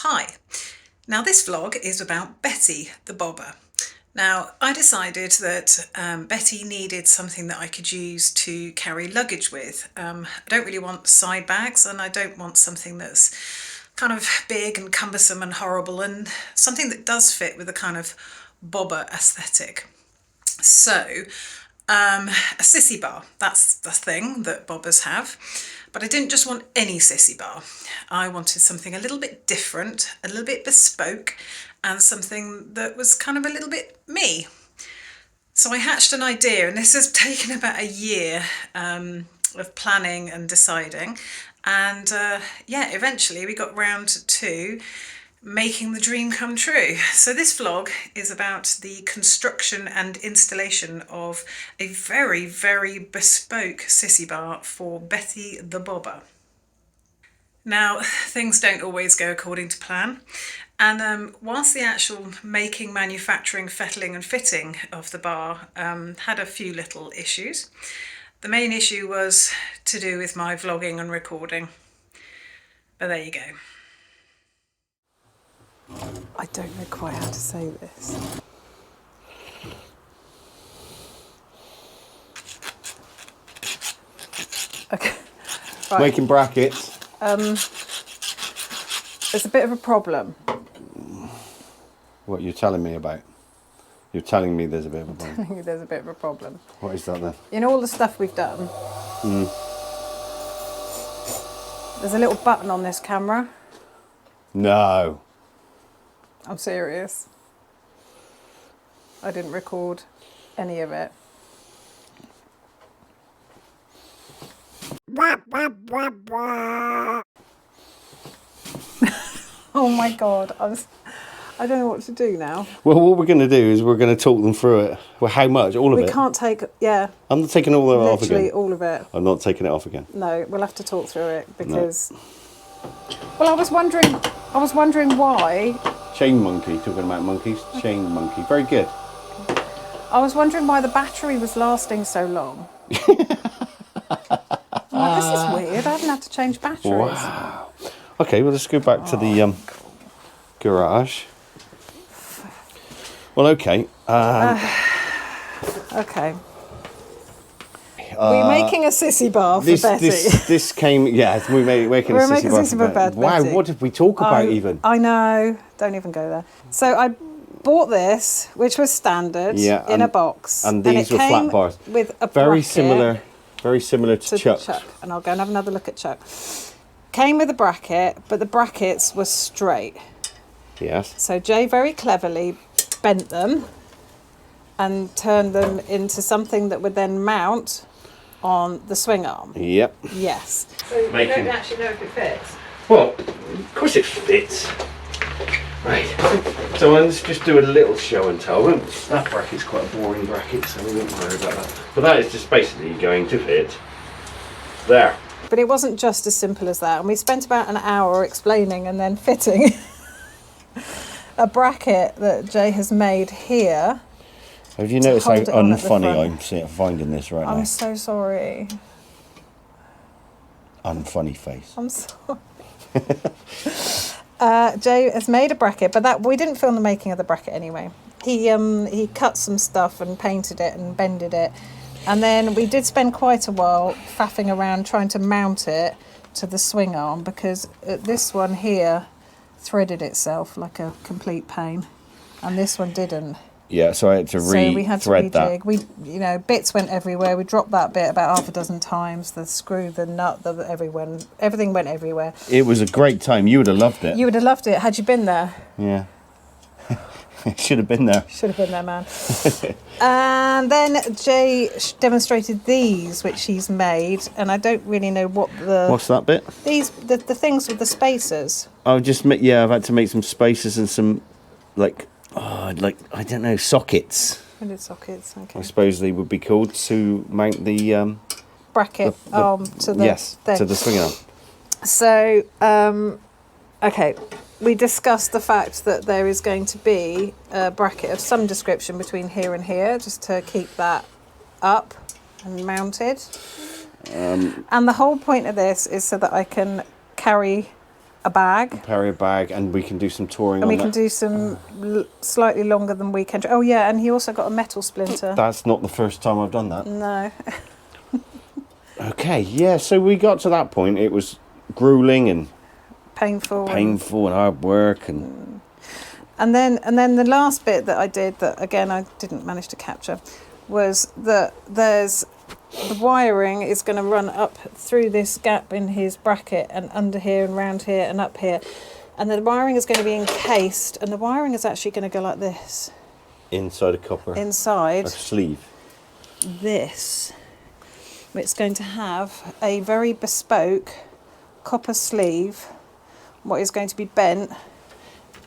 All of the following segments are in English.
Hi, now this vlog is about Betty the bobber. Now I decided that Betty needed something that I could use to carry luggage with. I don't really want side bags and I don't want something that's kind of big and cumbersome and horrible, and something that does fit with a kind of bobber aesthetic. So a sissy bar, that's the thing that bobbers have. But I didn't just want any sissy bar. I wanted something a little bit different, a little bit bespoke, and something that was kind of a little bit me. So I hatched an idea, and this has taken about a year of planning and deciding. And yeah, eventually we got round to making the dream come true. So this vlog is about the construction and installation of a very, very bespoke sissy bar for Betty the bobber. Now, things don't always go according to plan, and whilst the actual making, manufacturing, fettling and fitting of the bar had a few little issues, the main issue was to do with my vlogging and recording. But there you go. I don't know quite how to say this. Okay. Right. Making brackets. There's a bit of a problem. What you're telling me about? You're telling me there's a bit of a problem. There's a bit of a problem. What is that then? You know all the stuff we've done? There's a little button on this camera. No. I'm serious. I didn't record any of it. Oh my God, I don't know what to do now. Well, what we're going to do is we're going to talk them through it. Well, how much? All of it? We can't take, yeah. I'm not taking all of it off again. Literally all of it. I'm not taking it off again. No, we'll have to talk through it because... No. Well, I was wondering why... Chain monkey, talking about monkeys. Chain monkey, very good. I was wondering why the battery was lasting so long. I'm like, this is weird, I haven't had to change batteries. Wow. Okay, well, let's go back to the garage. Well, okay. Okay. We're making a sissy bar for Betty. This came, yeah, we're making a sissy bar for Betty. Wow, what did we talk about even? I know, don't even go there. So I bought this, which was standard, in a box. And these were flat bars. With a very bracket. Very similar to Chuck's. And I'll go and have another look at Chuck. Came with a bracket, but the brackets were straight. Yes. So Jay very cleverly bent them and turned them into something that would then mount on the swing arm. Yep. Yes. So you don't actually know if it fits? Well, of course it fits. Right. So let's just do a little show and tell. That bracket's quite a boring bracket, so we won't worry about that. But that is just basically going to fit there. But it wasn't just as simple as that. And we spent about an hour explaining and then fitting a bracket that Jay has made here. Have you noticed how unfunny I'm finding this right now? I'm so sorry. Unfunny face. I'm sorry. Jay has made a bracket, but we didn't film the making of the bracket anyway. He cut some stuff and painted it and bended it. And then we did spend quite a while faffing around trying to mount it to the swing arm, because this one here threaded itself like a complete pain, and this one didn't. Yeah, so I had to re-thread that. We, bits went everywhere. We dropped that bit about half a dozen times. The screw, the nut, everything went everywhere. It was a great time. You would have loved it. You would have loved it had you been there. Yeah. Should have been there. Should have been there, man. And then Jay demonstrated these, which he's made, and I don't really know what What's that bit? The things with the spacers. I've had to make some spacers and some, I don't know, sockets. Printed sockets, okay. I suppose they would be called, to mount the bracket arm to the thing. To the swing arm. So, okay. We discussed the fact that there is going to be a bracket of some description between here and here, just to keep that up and mounted. And the whole point of this is so that I can carry a bag. Carry a bag, and we can do some touring And on we can do some slightly longer than weekend. Oh yeah, and he also got a metal splinter. That's not the first time I've done that. No. Okay, yeah, so we got to that point. It was grueling and painful and hard work and then the last bit that I did that again I didn't manage to capture was that the wiring is going to run up through this gap in his bracket and under here and round here and up here, and the wiring is going to be encased, and the wiring is actually going to go like this inside a copper inside a sleeve. This. It's going to have a very bespoke copper sleeve, what is going to be bent,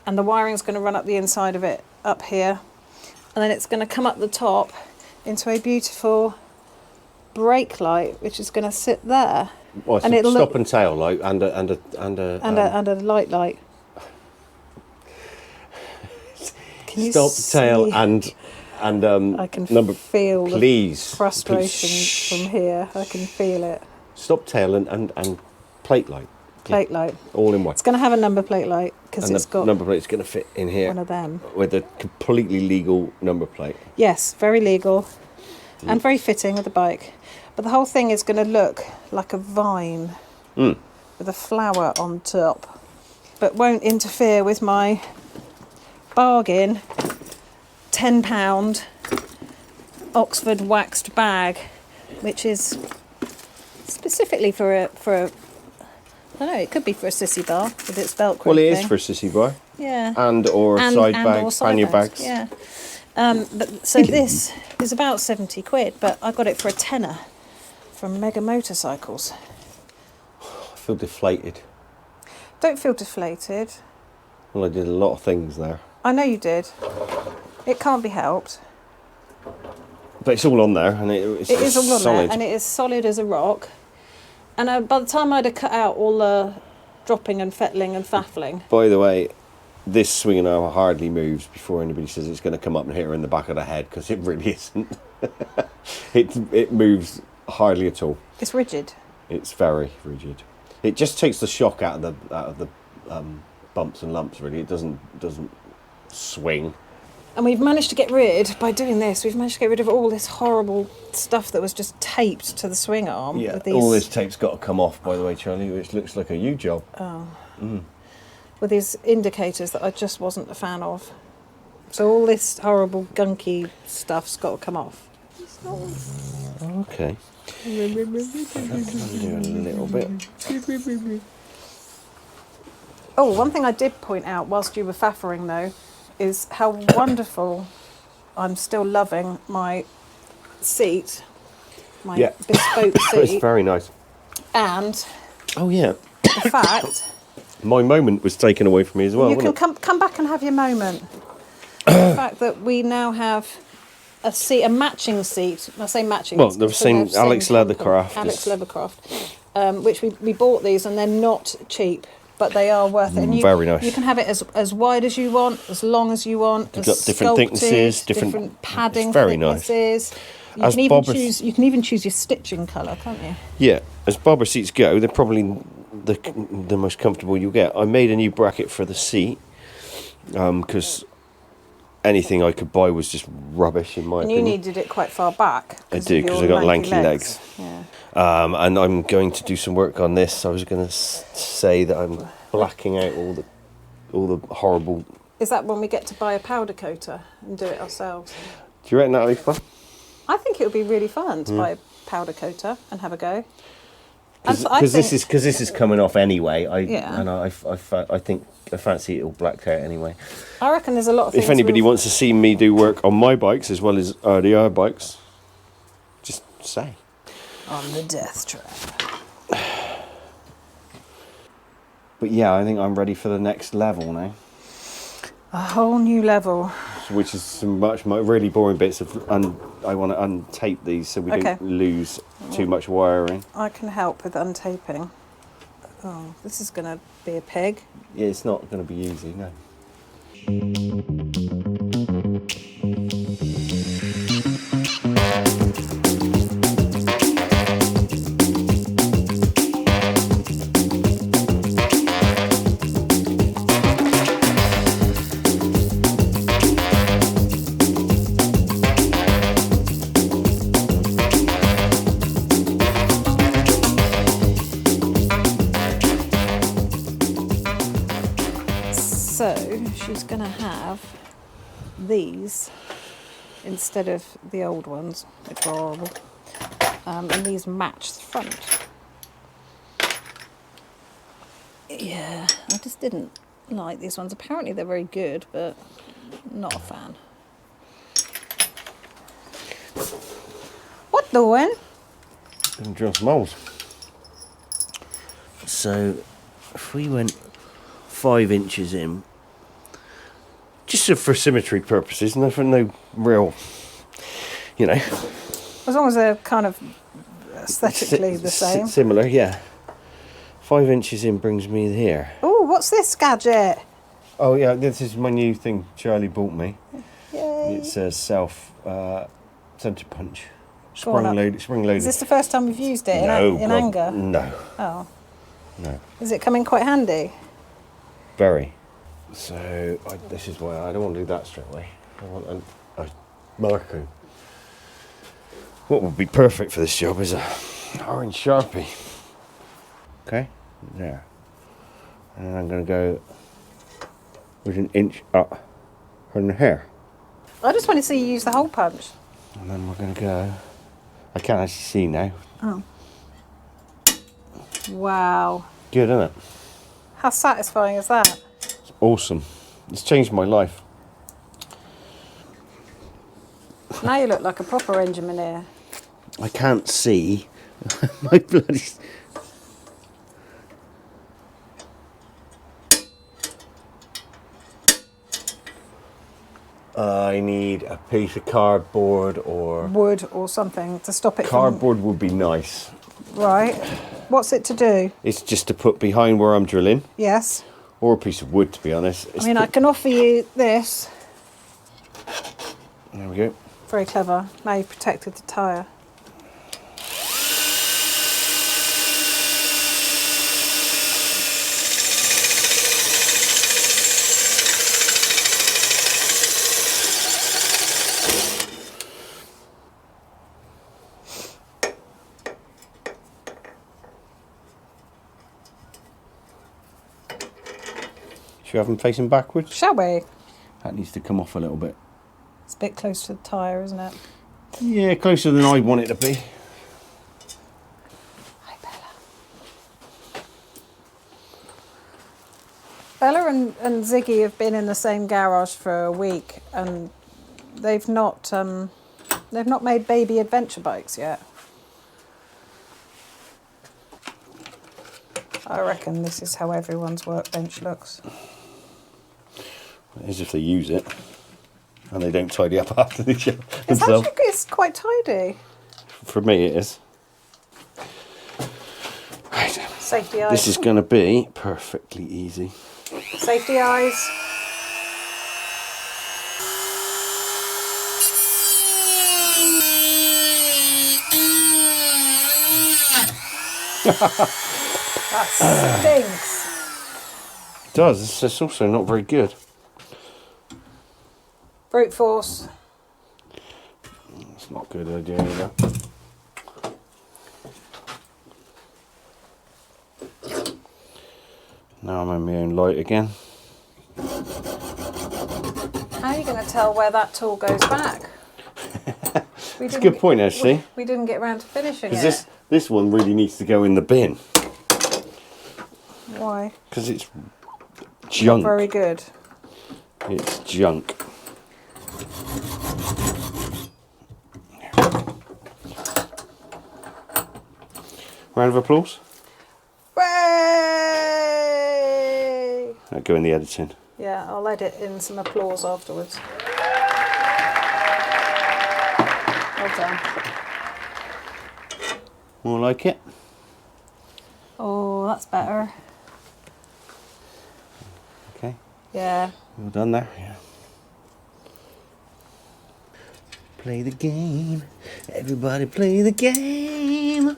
and the wiring is going to run up the inside of it, up here, and then it's going to come up the top into a beautiful brake light, which is going to sit there. Well, and it'll stop and tail light and a light. Can you stop, see? tail, and I can number. feel Please, the frustration from here. I can feel it. Stop, tail, and plate light. Plate light. All in one. It's going to have a number plate light because it's got number plate's going to fit in here. one of them with a completely legal number plate. Yes, very legal and very fitting with the bike. But the whole thing is going to look like a vine with a flower on top, but won't interfere with my bargain £10 Oxford waxed bag, which is specifically for a I don't know, it could be for a sissy bar with its Velcro. Well, it thing. is for a sissy bar. Yeah. Or side bags, pannier bags. Yeah. But so this is about 70 quid, but I got it for a tenner from Mega Motorcycles. I feel deflated. Don't feel deflated. Well, I did a lot of things there. I know you did. It can't be helped. But it's all on there, and it's It is all on solid. there, and it is solid as a rock. And by the time I'd have cut out all the dropping and fettling and faffling. By the way, this swinging arm hardly moves before anybody says it's going to come up and hit her in the back of the head, because it really isn't. It moves hardly at all. It's rigid. It's very rigid. It just takes the shock out of the bumps and lumps. Really, it doesn't swing. And we've managed to get rid, by doing this, we've managed to get rid of all this horrible stuff that was just taped to the swing arm. Yeah, with these, all this tape's got to come off, by the way, Charlie, which looks like a you job. Oh. With these indicators that I just wasn't a fan of. So all this horrible gunky stuff's got to come off. Okay. Do a little bit. Oh, one thing I did point out whilst you were faffering though, is how wonderful I'm still loving my seat, my bespoke seat. It's very nice. And oh yeah, the fact my moment was taken away from me as well. you can come back and have your moment. The fact that we now have a matching seat. I say matching. Well, the same Alex Leathercraft. Alex Leathercraft, which we bought these, and they're not cheap. But they are worth it. And very nice. You can have it as wide as you want, as long as you want. You've got different thicknesses, different padding it's very thicknesses. Nice. You can even choose your stitching colour, can't you? Yeah, as bobber seats go, they're probably the most comfortable you'll get. I made a new bracket for the seat because anything I could buy was just rubbish in my opinion. And you needed it quite far back. I do, because I got lanky legs. Yeah. And I'm going to do some work on this. I was going to say that I'm blacking out all the horrible. Is that when we get to buy a powder coater and do it ourselves? Do you reckon that'll be fun? I think it would be really fun to buy a powder coater and have a go. Because this is coming off anyway. I fancy it all blacked out anyway. I reckon there's a lot of things. If anybody wants to see me do work on my bikes as well as RDR bikes, just say. On the death trap. But yeah, I think I'm ready for the next level now. A whole new level. Which is some really boring bits of, I want to untape these so we don't lose too much wiring. I can help with untaping. Oh, this is going to be a pig. Yeah, it's not going to be easy, no. So she's going to have these instead of the old ones. Adorable. And these match the front. Yeah, I just didn't like these ones. Apparently they're very good, but not a fan. What doing? Gonna drill some holes. So if we went 5 inches in, just for symmetry purposes, no real, you know. As long as they're kind of aesthetically the same. Similar, yeah. 5 inches in brings me here. Oh, what's this gadget? Oh yeah, this is my new thing Charlie bought me. Yay. It's a self centre punch. Spring loaded. Is this the first time you've used it in anger? No. Oh. No. Is it coming quite handy? Very. So this is why I don't want to do that straight away. I want a marker. What would be perfect for this job is a orange Sharpie. Okay, there. And I'm going to go with an inch up from the hair. I just want to see you use the hole punch. And then we're going to go. I can't actually see now. Oh. Wow. Good, isn't it? How satisfying is that? It's awesome. It's changed my life. Now you look like a proper engineer. I can't see my bloody... I need a piece of cardboard or... wood or something to stop it Cardboard would be nice. Right. What's it to do? It's just to put behind where I'm drilling. Yes. Or a piece of wood, to be honest. I mean, I can offer you this. There we go. Very clever. Now you've protected the tyre. Should we have them facing backwards? Shall we? That needs to come off a little bit. It's a bit close to the tyre, isn't it? Yeah, closer than I want it to be. Hi, Bella. Bella and Ziggy have been in the same garage for a week, and they've not made baby adventure bikes yet. I reckon this is how everyone's workbench looks. As if they use it and they don't tidy up after the job themselves. It's quite tidy. For me it is. Right. Safety eyes. This is going to be perfectly easy. Safety eyes. That stinks. It does. It's also not very good. Brute force. It's not a good idea either. Now I'm in my own light again. How are you going to tell where that tool goes back? It's a good point, actually. We didn't get around to finishing it. Because this one really needs to go in the bin. Why? Because it's junk. Not very good. It's junk. Round of applause. Hooray! That'll go in the editing. Yeah, I'll edit in some applause afterwards. Well done. More like it? Oh, that's better. Okay. Yeah. Well done there. Yeah. Play the game. Everybody play the game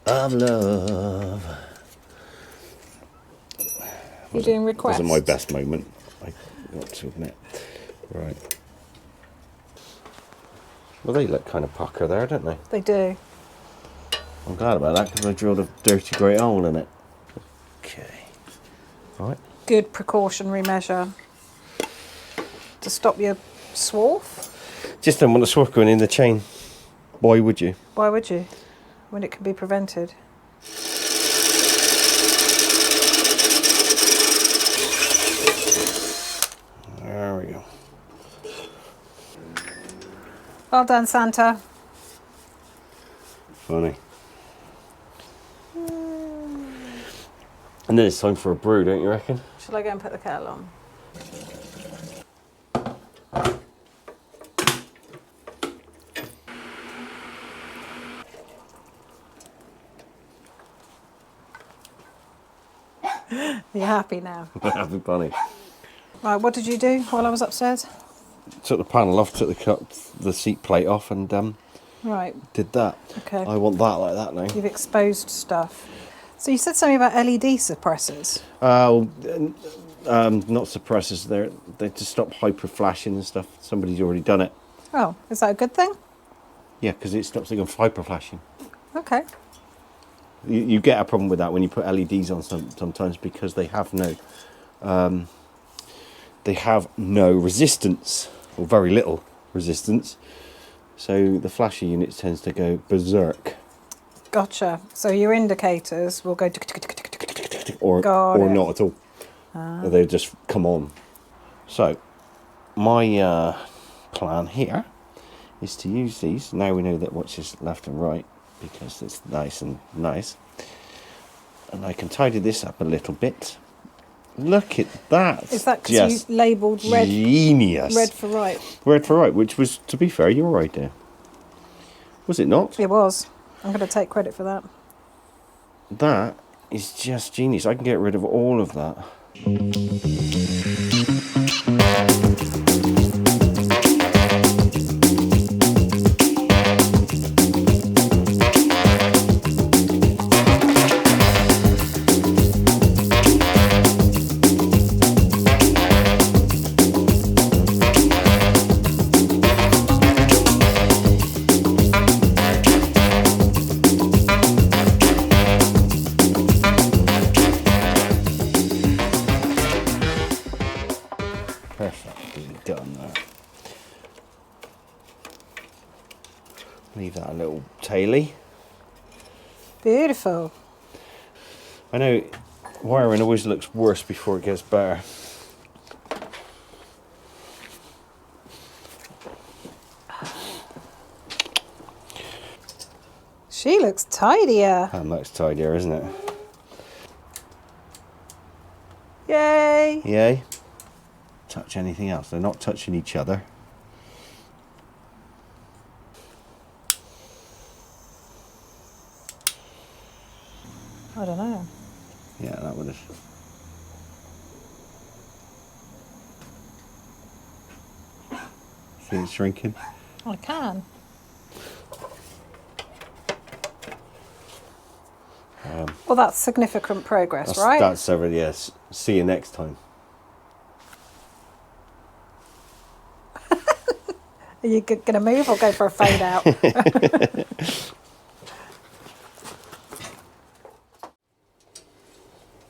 of love. You're doing requests. Wasn't my best moment, I got to admit. Right. Well, they look kind of pucker there, don't they? They do. I'm glad about that because I drilled a dirty great hole in it. Okay. Right. good precautionary measure to stop your swarf. Just don't want the swarf going in the chain. Why would you? Why would you? When it can be prevented. There we go. Well done, Santa. Funny. And then it's time for a brew, don't you reckon? Shall I go and put the kettle on? You're happy now? Happy bunny. Right, what did you do while I was upstairs? Took the panel off, took the seat plate off, and Right. did that. Okay. I want that like that now. You've exposed stuff. So you said something about LED suppressors. Not suppressors. They just stop hyper flashing and stuff. Somebody's already done it. Oh, is that a good thing? Yeah, because it stops it from hyper flashing. Okay. You get a problem with that when you put LEDs on sometimes because they have no resistance, or very little resistance. So the flasher unit tends to go berserk. Gotcha. So your indicators will go or not at all. Or they'll just come on. So my plan here is to use these. Now we know that what's just left and right, because it's nice and nice. And I can tidy this up a little bit. Look at that. Is that because you labelled red? Genius. Red for right. Red for right, which was, to be fair, your idea. Was it not? It was. I'm going to take credit for that. That is just genius. I can get rid of all of that. Perfectly done there. Leave that a little taily. Beautiful. I know wiring always looks worse before it gets better. She looks tidier. That looks tidier, isn't it? Yay! Yay. Touch anything else. They're not touching each other. I don't know. Yeah, that would have. See it shrinking? I can. Well, that's significant progress, right? That's several, yes. See you next time. Are you going to move or go for a fade out?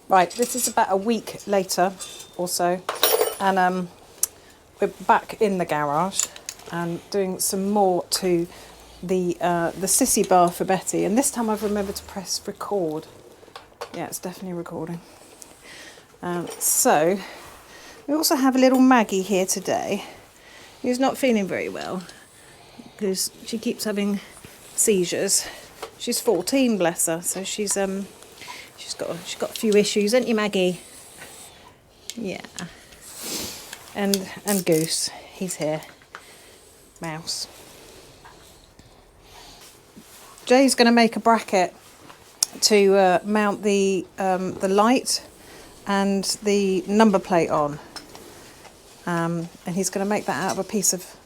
Right, this is about a week later or so, and we're back in the garage and doing some more to the Sissy Bar for Betty, and this time I've remembered to press record. Yeah, it's definitely recording. So we also have a little Maggie here today, who's not feeling very well because she keeps having seizures. She's 14, bless her, so she's got a few issues, ain't you, Maggie? Yeah. And Goose, he's here. Mouse. Jay's going to make a bracket to mount the light and the number plate on. And he's going to make that out of a piece of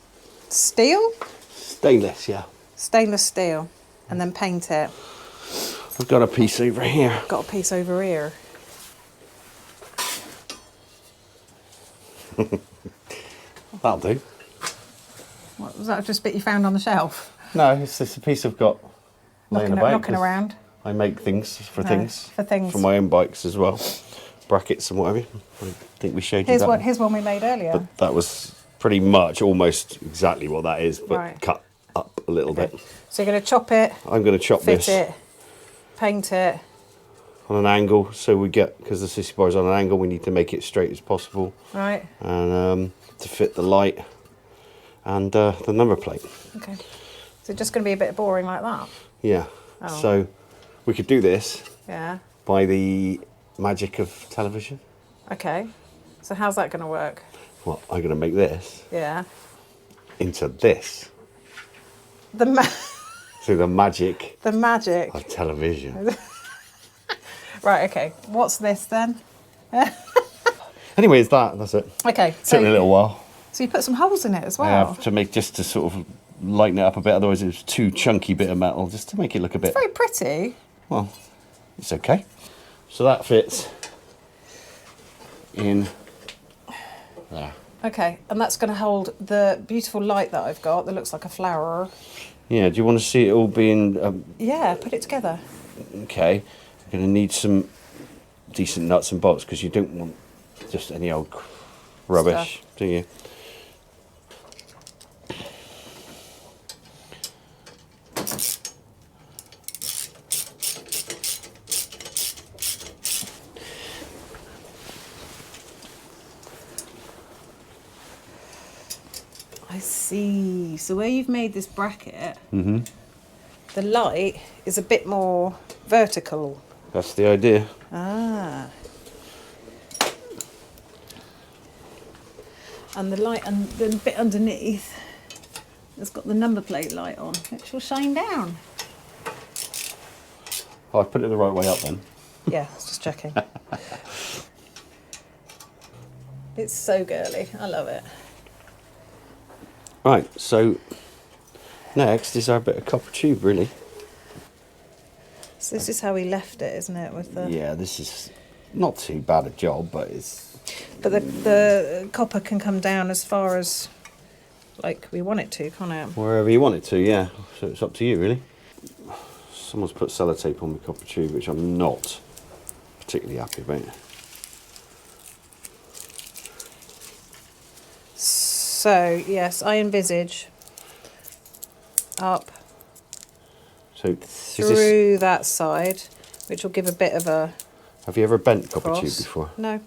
steel? Stainless, yeah. Stainless steel. And then paint it. I've got a piece over here. Got a piece over here. That'll do. What, was that just a bit you found on the shelf? No, it's just a piece I've got laying about. Knocking around. I make things for No, things. for things. For my own bikes as well. brackets and what have you. I think we showed you Here's that. here's one we made earlier. But that was pretty much almost exactly what that is, but Right. cut up a little bit. So you're going to chop it, I'm going to chop fit this it, paint it. on an angle, so we get, because the sissy bar is on an angle, we need to make it straight as possible. Right. And to fit the light and the number plate. Okay. So just going to be a bit boring like that? Yeah. Oh. So we could do this Yeah. by the magic of television. Okay. So how's that going to work? Well, I'm going to make this Yeah. into this. The Through the magic the magic. of television. Right, okay. What's this then? Anyways, that's it. Okay. Took me a little while. So you put some holes in it as I well? have to make, just to sort of lighten it up a bit, otherwise it's too chunky bit of metal, just to make it look a bit... Very pretty. Well, it's okay. So that fits in there. Okay, and that's going to hold the beautiful light that I've got that looks like a flower. Yeah, do you want to see it all being... Yeah, put it together. okay, you're going to need some decent nuts and bolts, because you don't want just any old rubbish, Stuff. do you? I see. So where you've made this bracket, the light is a bit more vertical. That's the idea. Ah. And the light and the bit underneath has got the number plate light on, which will shine down. Oh, I put it the right way up then. Yeah, I was just checking. It's so girly. I love it. Right, so next is our bit of copper tube, really. So this is how we left it, isn't it? With the Yeah, this is not too bad a job, but it's... But the copper can come down as far as like we want it to, can't it? wherever you want it to, yeah. So it's up to you, really. Someone's put sellotape on the copper tube, which I'm not particularly happy about. So yes, I envisage up So is this... through that side, which will give a bit of a Have you ever bent copper cross. tube before? No.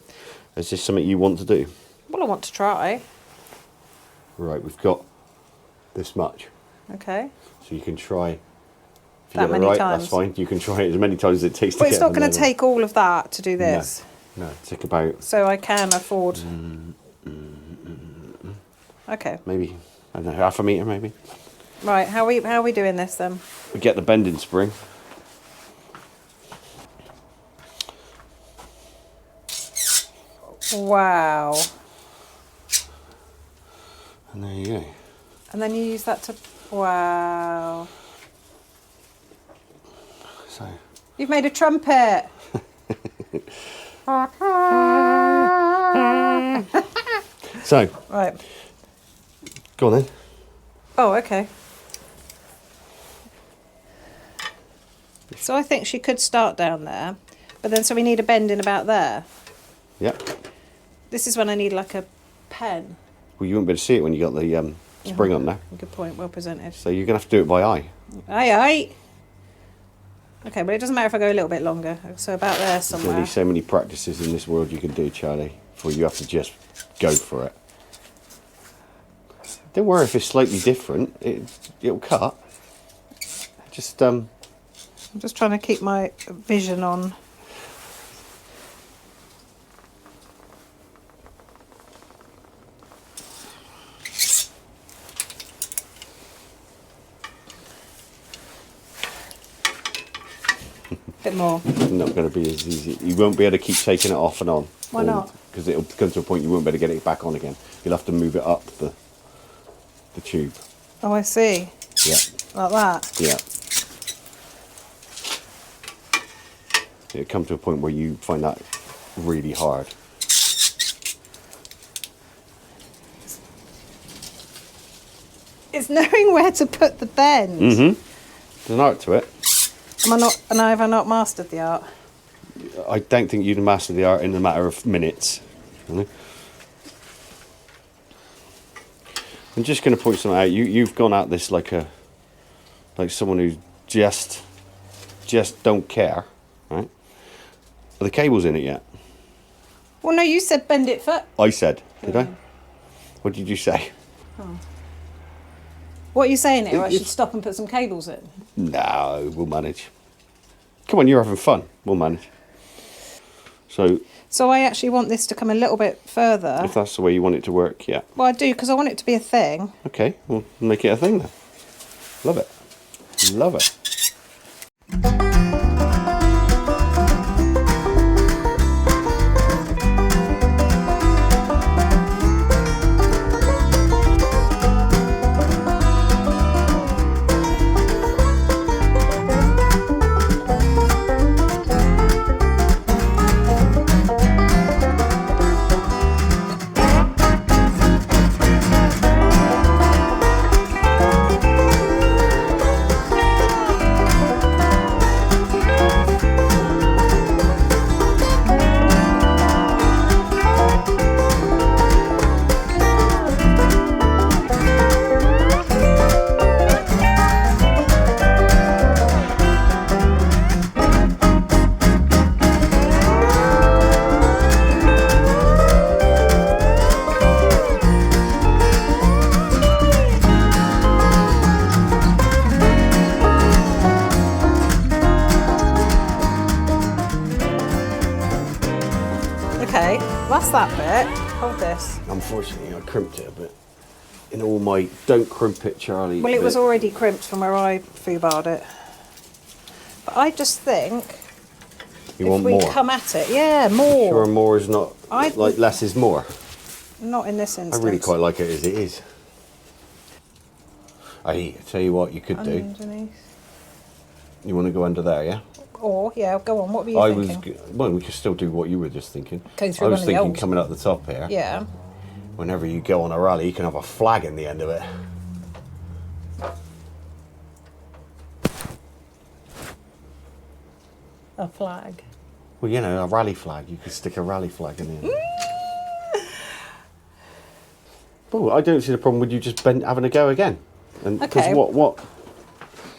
Is this something you want to do? Well, I want to try. Right, we've got this much. Okay. So you can try... If you That get it many right, times. that's fine. You can try it as many times as it takes to Well, get it's not them going to level. take all of that to do this, No, take about so I can afford. Okay. maybe, I don't know, half a metre maybe. Right. How are we doing this then? We get the bending spring. Wow. And there you go. And then you use that to. Wow. So, You've made a trumpet. so Right. go on then. Oh, okay. So I think she could start down there, but then so we need a bend in about there. Yep. This is when I need like a pen. Well, you won't be able to see it when you got the spring on there. Good point, well presented. So you're going to have to do it by eye. Aye. Okay, but it doesn't matter if I go a little bit longer. So about there There's somewhere. only so many practices in this world you can do, Charlie, before you have to just go for it. Don't worry if it's slightly different. It'll cut. Just I'm just trying to keep my vision on. Bit more. not going to be as easy. You won't be able to keep taking it off and on. Why not? Because it'll come to a point you won't be able to get it back on again. You'll have to move it up the tube. Oh, I see. Yeah, Like that. yeah. It'll come to a point where you find that really hard. It's knowing where to put the bend. There's an art to it. Am I not? And have I not mastered the art? I don't think you'd master the art in a matter of minutes. You know? I'm just going to point something out. You've gone at this like someone who just don't care, right? Are the cables in it yet? Well, no, you said bend it first. I said, did I? What did you say? Oh. What are you saying here? I should stop and put some cables in? No, we'll manage. Come on, you're having fun. We'll manage. So I actually want this to come a little bit further. if that's the way you want it to work, yeah. Well, I do, because I want it to be a thing. Okay, we'll make it a thing then. Love it. Love it. Okay, that's that bit. Hold this. Unfortunately, I crimped it a bit. In all my don't crimp it, Charlie. Well, it was already crimped from where I foobarred it. But I just think You if want we more? come at it, yeah, more. Sure, more is not I- like less is more. Not in this I instance. really quite like it as it is. I tell you what, you could do. Underneath. You want to go under there, yeah? Or, yeah, go on. What were you thinking? Well, we could still do what you were just thinking. Go through I one was of the thinking old. coming up the top here. Yeah. Whenever you go on a rally, you can have a flag in the end of it. A flag. Well, you know, a rally flag. You could stick a rally flag in the end. Well, I don't see the problem with you just having a go again. And because Okay. what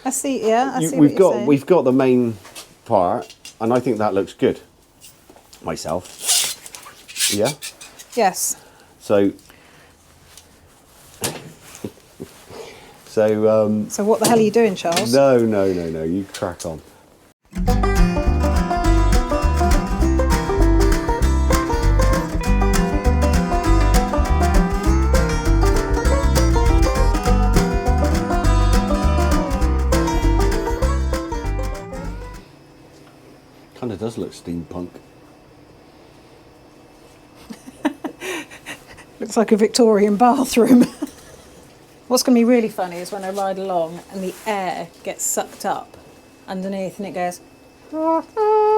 I see, yeah, I see we've what got you're saying. we've got the main part, and I think that looks good. Myself. Yeah. Yes. So. So. So what the hell are you doing, Charles? No. You crack on. Kind of does look steampunk. Looks like a Victorian bathroom. What's going to be really funny is when I ride along and the air gets sucked up underneath and it goes...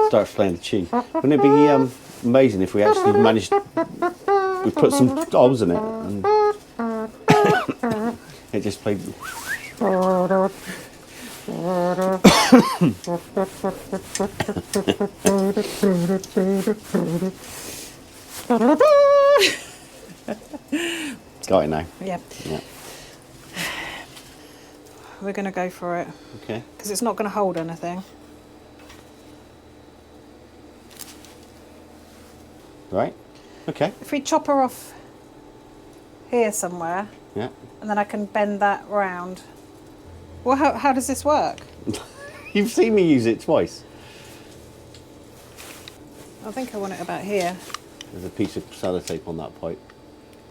Starts playing the tune. Wouldn't it be amazing if we actually managed... We put some holes in it and... it just played... Got it now. Yeah. Yeah. We're going to go for it. Okay. Because it's not going to hold anything. Right. Okay. If we chop her off here somewhere, Yeah. and then I can bend that round. Well, how does this work? You've seen me use it twice. I think I want it about here. There's a piece of sellotape on that pipe.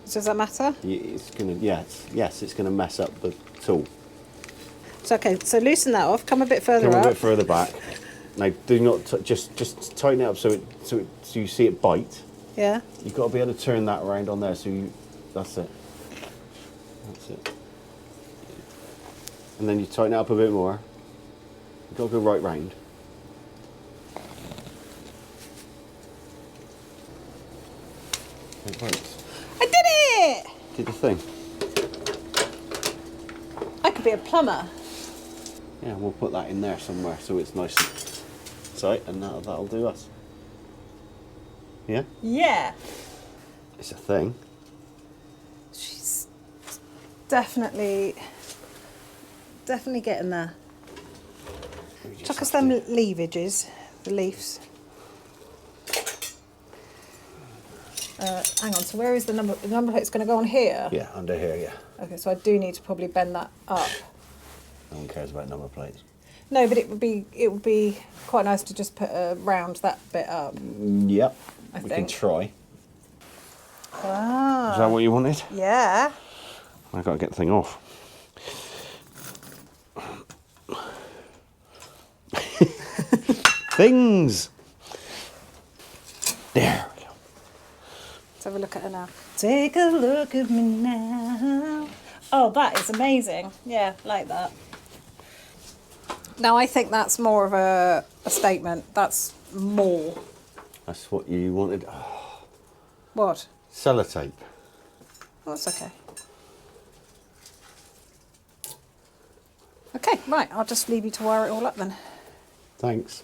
Does that matter? It's gonna. Yes. It's gonna mess up the tool. So, okay, so loosen that off. Come a bit further Come up. a bit further back. Now, do not just tighten it up so you see it bite. Yeah. You've got to be able to turn that around on there. That's it. That's it. And then you tighten it up a bit more. You've got to go right round. It works. I did it! Did the thing. I could be a plumber. Yeah, we'll put that in there somewhere so it's nice and tight, and that'll do us. Yeah? Yeah. It's a thing. She's definitely getting there. Chuck us them leavages, the leaves. Hang on, so where is the number? The number plate's going to go on here? Yeah, under here, yeah. Okay, so I do need to probably bend that up. No one cares about number plates. No, but it would be quite nice to just put round that bit up. Yep, I we think. can try. Ah. Is that what you wanted? Yeah. I've got to get the thing off. Things! There we go. Let's have a look at her now. Take a look at me now. Oh, that is amazing. Yeah, like that. Now, I think that's more of a statement. That's more. That's what you wanted. Oh, What? sellotape. Oh, that's okay. Okay, right. I'll just leave you to wire it all up then. Thanks.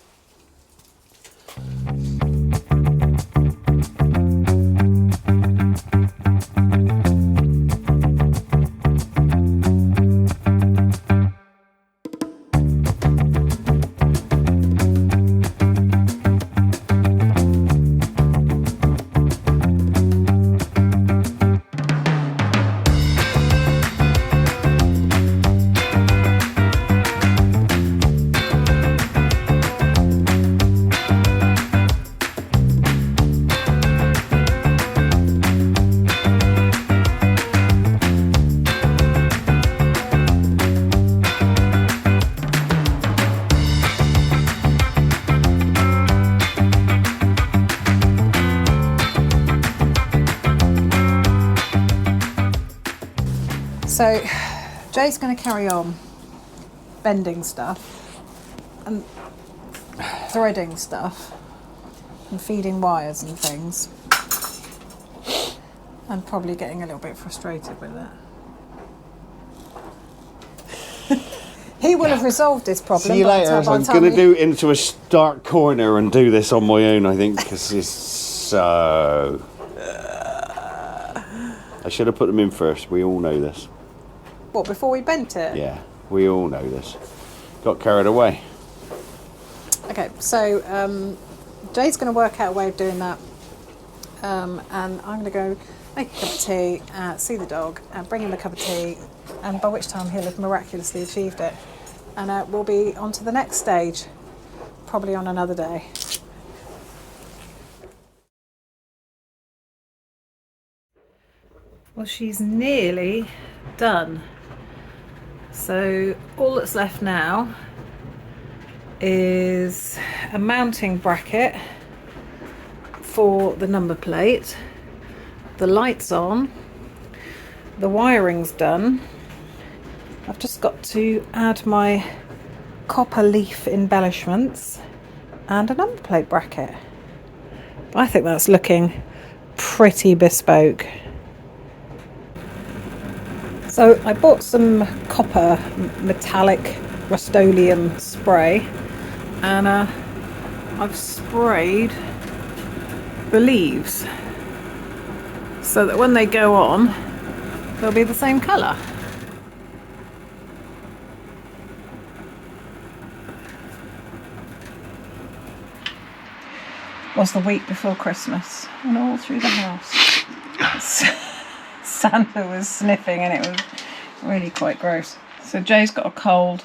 So, Jay's going to carry on bending stuff and threading stuff and feeding wires and things, and probably getting a little bit frustrated with it. He will have resolved this problem. See you later. by I'm the time going to we- do into a stark corner and do this on my own, I think, because it's so... I should have put them in first. We all know this. What, before we bent it? Yeah, we all know this. Got carried away. Okay, so Jay's going to work out a way of doing that, and I'm going to go make a cup of tea, see the dog, and bring him a cup of tea, and by which time he'll have miraculously achieved it. And we'll be on to the next stage, probably on another day. Well, she's nearly done. So all that's left now is a mounting bracket for the number plate, the lights on, the wiring's done. I've just got to add my copper leaf embellishments and a number plate bracket. I think that's looking pretty bespoke. So I bought some copper metallic Rust-Oleum spray, and I've sprayed the leaves so that when they go on they'll be the same colour. Was the week before Christmas, and all through the house Santa was sniffing, and it was really quite gross. So Jay's got a cold.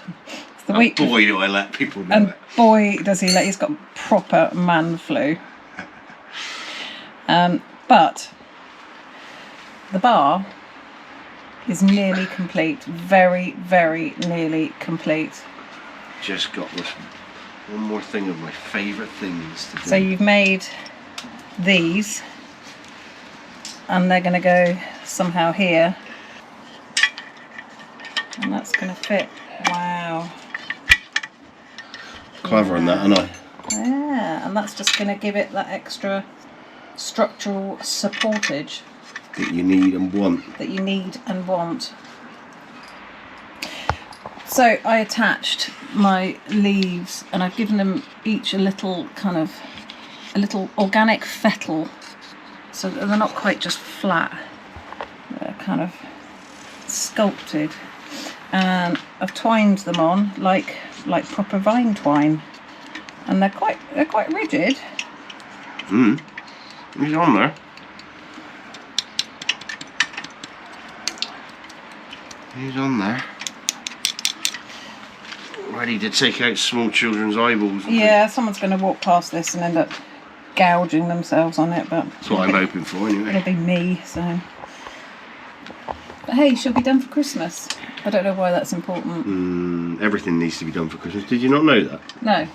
It's the week. Boy, do I let people know And it. boy, does he he's got proper man flu. But the bar is nearly complete. Very, very nearly complete. Just got this one more thing of my favourite things to do. So you've made these, and they're going to go somehow here, and that's going to fit. Wow. Clever on that, aren't I? Yeah, and that's just going to give it that extra structural supportage That you need and want. that you need and want. So I attached my leaves, and I've given them each a little kind of a little organic fettle, so that they're not quite just flat. They're kind of sculpted, and I've twined them on like proper vine twine, and they're quite rigid. He's on there. He's on there. Ready to take out small children's eyeballs. Yeah, someone's going to walk past this and end up gouging themselves on it, but that's what I'm hoping for anyway. It'll be me, so. But hey, she'll be done for Christmas. I don't know why that's important. Everything needs to be done for Christmas. Did you not know that? No.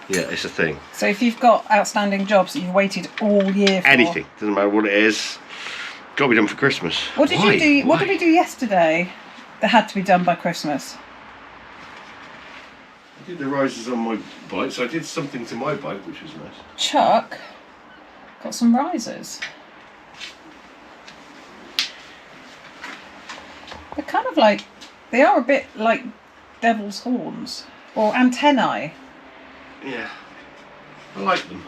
Yeah, it's a thing. So if you've got outstanding jobs that you've waited all year for. Anything, doesn't matter what it is, got to be done for Christmas. What did you do? What did we do yesterday that had to be done by Christmas? I did the risers on my bike, so I did something to my bike, which was nice. Chuck got some risers. They're kind of like, they are a bit like devil's horns or antennae. Yeah, I like them.